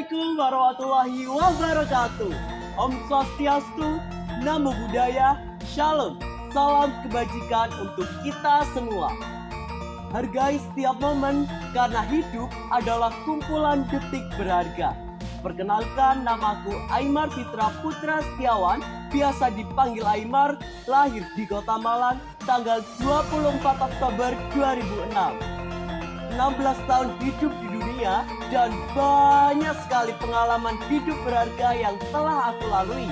Assalamualaikum warahmatullahi wabarakatuh. Om Swastiastu, Namo Buddhaya, Shalom. Salam kebajikan untuk kita semua. Hargai setiap momen karena hidup adalah kumpulan detik berharga. Perkenalkan, namaku Aimar Fitra Putra Setiawan, biasa dipanggil Aimar, lahir di Kota Malang tanggal 24 Oktober 2006. 16 tahun hidup di dunia dan banyak sekali pengalaman hidup berharga yang telah aku lalui.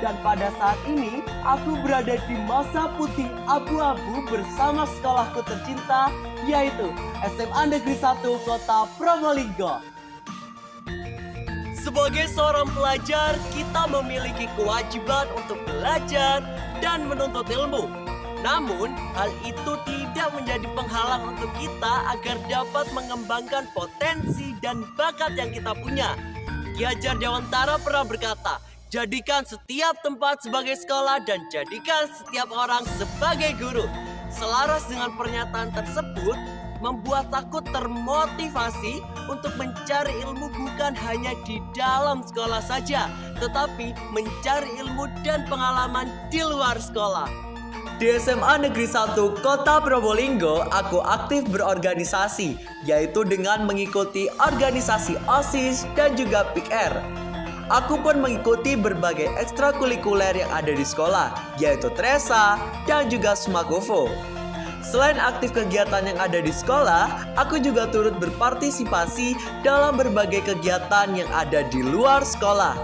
Dan pada saat ini, aku berada di masa putih abu-abu bersama sekolahku tercinta, yaitu SMA Negeri 1 Kota Probolinggo. Sebagai seorang pelajar, kita memiliki kewajiban untuk belajar dan menuntut ilmu. Namun, hal itu tidak menjadi penghalang untuk kita agar dapat mengembangkan potensi dan bakat yang kita punya. Ki Hajar Dewantara pernah berkata, jadikan setiap tempat sebagai sekolah dan jadikan setiap orang sebagai guru. Selaras dengan pernyataan tersebut, membuat aku termotivasi untuk mencari ilmu bukan hanya di dalam sekolah saja, tetapi mencari ilmu dan pengalaman di luar sekolah. Di SMA Negeri 1 Kota Probolinggo, aku aktif berorganisasi, yaitu dengan mengikuti organisasi OSIS dan juga PIKR. Aku pun mengikuti berbagai ekstrakurikuler yang ada di sekolah, yaitu TRESA dan juga Smakovo. Selain aktif kegiatan yang ada di sekolah, aku juga turut berpartisipasi dalam berbagai kegiatan yang ada di luar sekolah.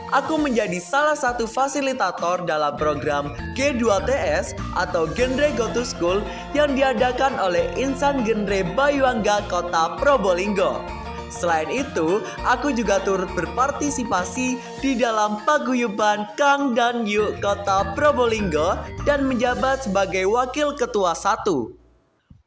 Aku menjadi salah satu fasilitator dalam program G2TS atau Genre Go to School yang diadakan oleh Insan Genre Bayuangga Kota Probolinggo. Selain itu, aku juga turut berpartisipasi di dalam paguyuban Kang dan Yuk Kota Probolinggo dan menjabat sebagai Wakil Ketua 1.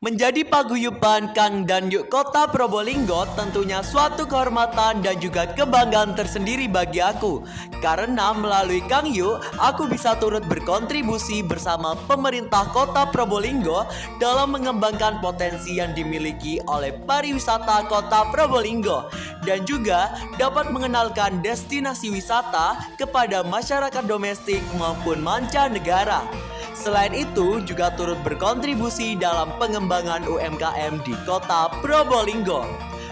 Menjadi paguyuban Kang dan Yuk Kota Probolinggo tentunya suatu kehormatan dan juga kebanggaan tersendiri bagi aku. Karena melalui Kang Yuk, aku bisa turut berkontribusi bersama pemerintah Kota Probolinggo dalam mengembangkan potensi yang dimiliki oleh pariwisata Kota Probolinggo. Dan juga dapat mengenalkan destinasi wisata kepada masyarakat domestik maupun mancanegara. Selain itu, juga turut berkontribusi dalam pengembangan UMKM di Kota Probolinggo.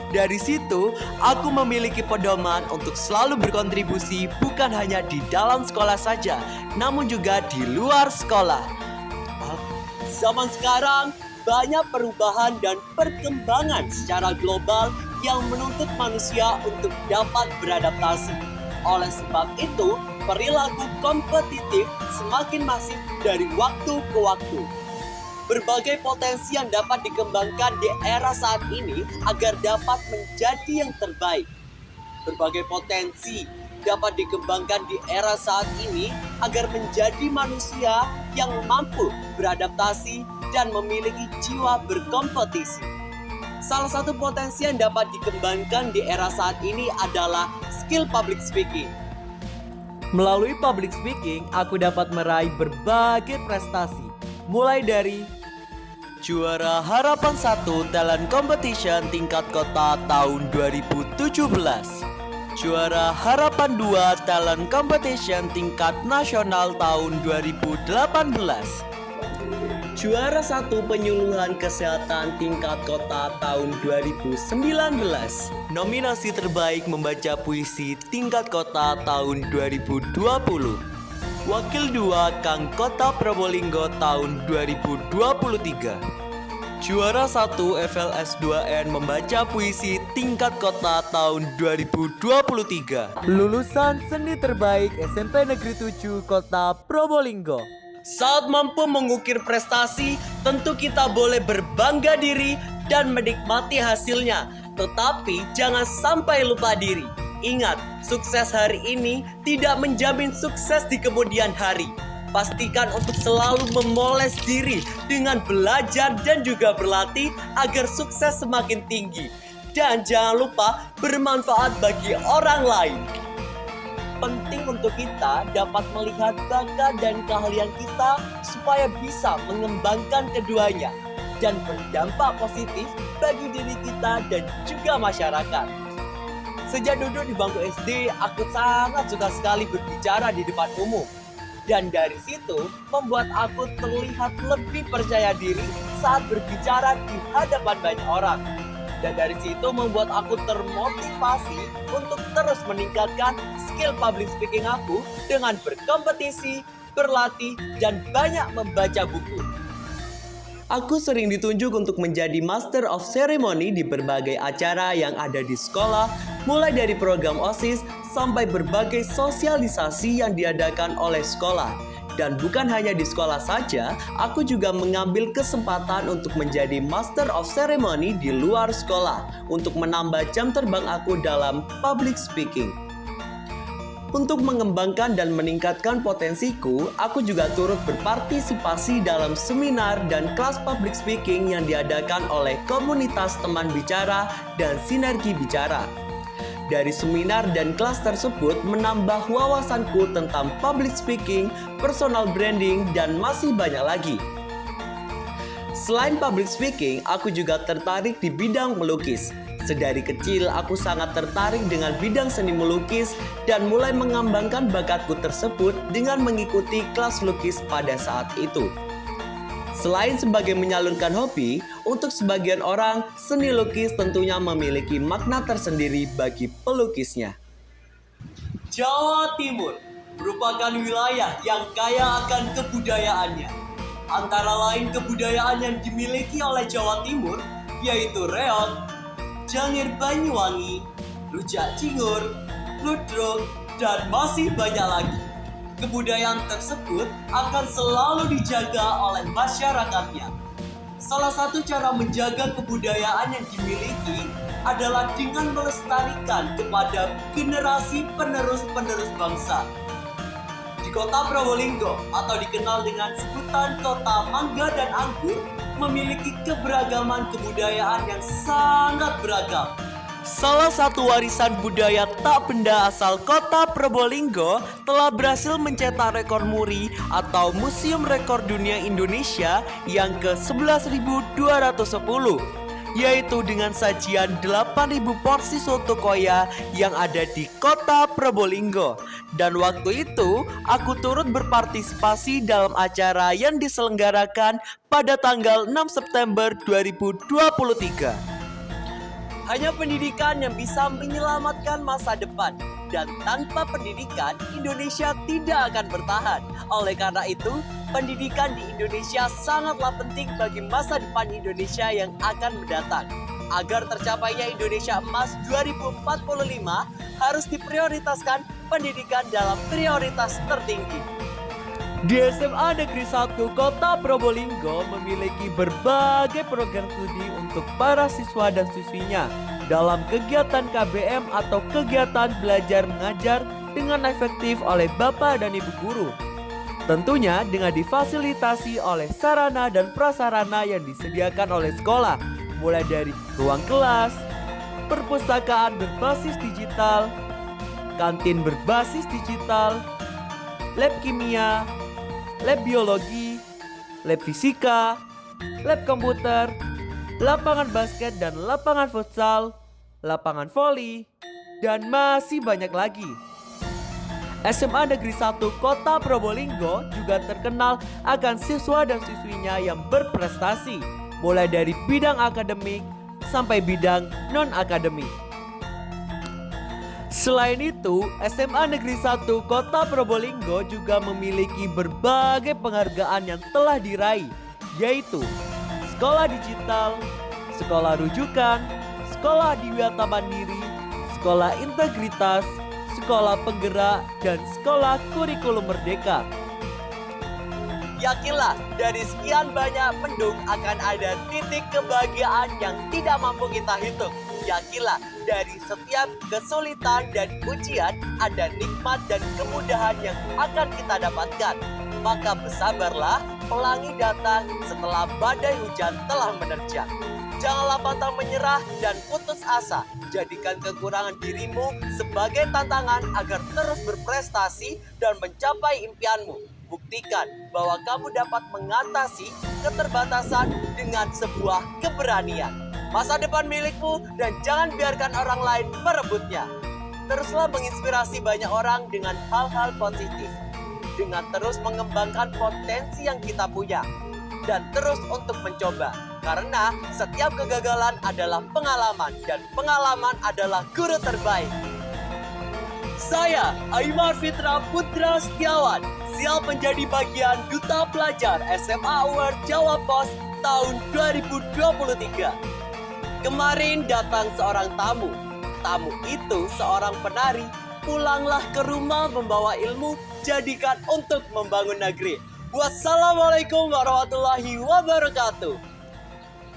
Dari situ, aku memiliki pedoman untuk selalu berkontribusi bukan hanya di dalam sekolah saja, namun juga di luar sekolah. Zaman sekarang, banyak perubahan dan perkembangan secara global yang menuntut manusia untuk dapat beradaptasi. Oleh sebab itu, perilaku kompetitif semakin masif dari waktu ke waktu. Berbagai potensi yang dapat dikembangkan di era saat ini agar dapat menjadi yang terbaik. Berbagai potensi dapat dikembangkan di era saat ini agar menjadi manusia yang mampu beradaptasi dan memiliki jiwa berkompetisi. Salah satu potensi yang dapat dikembangkan di era saat ini adalah skill public speaking. Melalui public speaking, aku dapat meraih berbagai prestasi. Mulai dari juara Harapan 1 Talent Competition tingkat kota tahun 2017, juara Harapan 2 Talent Competition tingkat nasional tahun 2018, juara 1 penyuluhan kesehatan tingkat kota tahun 2019, nominasi terbaik membaca puisi tingkat kota tahun 2020, wakil 2 Kang Kota Probolinggo tahun 2023, juara 1 FLS 2N membaca puisi tingkat kota tahun 2023, lulusan seni terbaik SMP Negeri 7 Kota Probolinggo. Saat mampu mengukir prestasi, tentu kita boleh berbangga diri dan menikmati hasilnya. Tetapi jangan sampai lupa diri. Ingat, sukses hari ini tidak menjamin sukses di kemudian hari. Pastikan untuk selalu memoles diri dengan belajar dan juga berlatih agar sukses semakin tinggi. Dan jangan lupa bermanfaat bagi orang lain. Penting untuk kita dapat melihat bakat dan keahlian kita supaya bisa mengembangkan keduanya dan berdampak positif bagi diri kita dan juga masyarakat. Sejak duduk di bangku SD, aku sangat suka sekali berbicara di depan umum. Dan dari situ membuat aku terlihat lebih percaya diri saat berbicara di hadapan banyak orang. Dan dari situ membuat aku termotivasi untuk terus meningkatkan skill public speaking aku dengan berkompetisi, berlatih, dan banyak membaca buku. Aku sering ditunjuk untuk menjadi Master of Ceremony di berbagai acara yang ada di sekolah, mulai dari program OSIS sampai berbagai sosialisasi yang diadakan oleh sekolah. Dan bukan hanya di sekolah saja, aku juga mengambil kesempatan untuk menjadi Master of Ceremony di luar sekolah untuk menambah jam terbang aku dalam public speaking. Untuk mengembangkan dan meningkatkan potensiku, aku juga turut berpartisipasi dalam seminar dan kelas public speaking yang diadakan oleh komunitas teman bicara dan sinergi bicara. Dari seminar dan kelas tersebut menambah wawasanku tentang public speaking, personal branding, dan masih banyak lagi. Selain public speaking, aku juga tertarik di bidang melukis. Sedari kecil, aku sangat tertarik dengan bidang seni melukis dan mulai mengembangkan bakatku tersebut dengan mengikuti kelas lukis pada saat itu. Selain sebagai menyalurkan hobi, untuk sebagian orang, seni lukis tentunya memiliki makna tersendiri bagi pelukisnya. Jawa Timur merupakan wilayah yang kaya akan kebudayaannya. Antara lain kebudayaan yang dimiliki oleh Jawa Timur, yaitu reog, Jangir Banyuwangi, Rujak Cingur, Ludruk, dan masih banyak lagi. Kebudayaan tersebut akan selalu dijaga oleh masyarakatnya. Salah satu cara menjaga kebudayaan yang dimiliki adalah dengan melestarikan kepada generasi penerus-penerus bangsa. Di kota Probolinggo atau dikenal dengan sebutan kota mangga dan anggur, memiliki keberagaman kebudayaan yang sangat beragam. Salah satu warisan budaya tak benda asal kota Probolinggo telah berhasil mencetak rekor muri atau Museum Rekor Dunia Indonesia yang ke-11.210, yaitu dengan sajian 8.000 porsi soto koya yang ada di kota Probolinggo. Dan waktu itu, aku turut berpartisipasi dalam acara yang diselenggarakan pada tanggal 6 September 2023. Hanya pendidikan yang bisa menyelamatkan masa depan. Dan tanpa pendidikan, Indonesia tidak akan bertahan. Oleh karena itu, pendidikan di Indonesia sangatlah penting bagi masa depan Indonesia yang akan mendatang. Agar tercapainya Indonesia Emas 2045, harus diprioritaskan pendidikan dalam prioritas tertinggi. Di SMA Negeri 1 Kota Probolinggo memiliki berbagai program studi untuk para siswa dan siswinya dalam kegiatan KBM atau kegiatan belajar mengajar dengan efektif oleh Bapak dan Ibu guru. Tentunya dengan difasilitasi oleh sarana dan prasarana yang disediakan oleh sekolah, mulai dari ruang kelas, perpustakaan berbasis digital, kantin berbasis digital, lab kimia, lab biologi, lab fisika, lab komputer, lapangan basket dan lapangan futsal, lapangan voli, dan masih banyak lagi. SMA Negeri 1 Kota Probolinggo juga terkenal akan siswa dan siswinya yang berprestasi, mulai dari bidang akademik sampai bidang non-akademik. Selain itu, SMA Negeri 1 Kota Probolinggo juga memiliki berbagai penghargaan yang telah diraih, yaitu Sekolah Digital, Sekolah Rujukan, Sekolah Dwiata Mandiri, Sekolah Integritas, Sekolah Penggerak, dan Sekolah Kurikulum Merdeka. Yakinlah, dari sekian banyak mendung akan ada titik kebahagiaan yang tidak mampu kita hitung. Yakinlah, dari setiap kesulitan dan ujian ada nikmat dan kemudahan yang akan kita dapatkan. Maka bersabarlah, pelangi datang setelah badai hujan telah menerjang. Janganlah pantang menyerah dan putus asa. Jadikan kekurangan dirimu sebagai tantangan agar terus berprestasi dan mencapai impianmu. Buktikan bahwa kamu dapat mengatasi keterbatasan dengan sebuah keberanian. Masa depan milikmu dan jangan biarkan orang lain merebutnya. teruslah menginspirasi banyak orang dengan hal-hal positif. Dengan terus mengembangkan potensi yang kita punya. Dan terus untuk mencoba. Karena setiap kegagalan adalah pengalaman. Dan pengalaman adalah guru terbaik. Saya, Aimar Fitra Putra Setiawan, siap menjadi bagian Duta Pelajar SMA Award Jawa Pos tahun 2023. Kemarin datang seorang tamu. Tamu itu seorang penari. Pulanglah ke rumah membawa ilmu, jadikan untuk membangun negeri. Wassalamualaikum warahmatullahi wabarakatuh.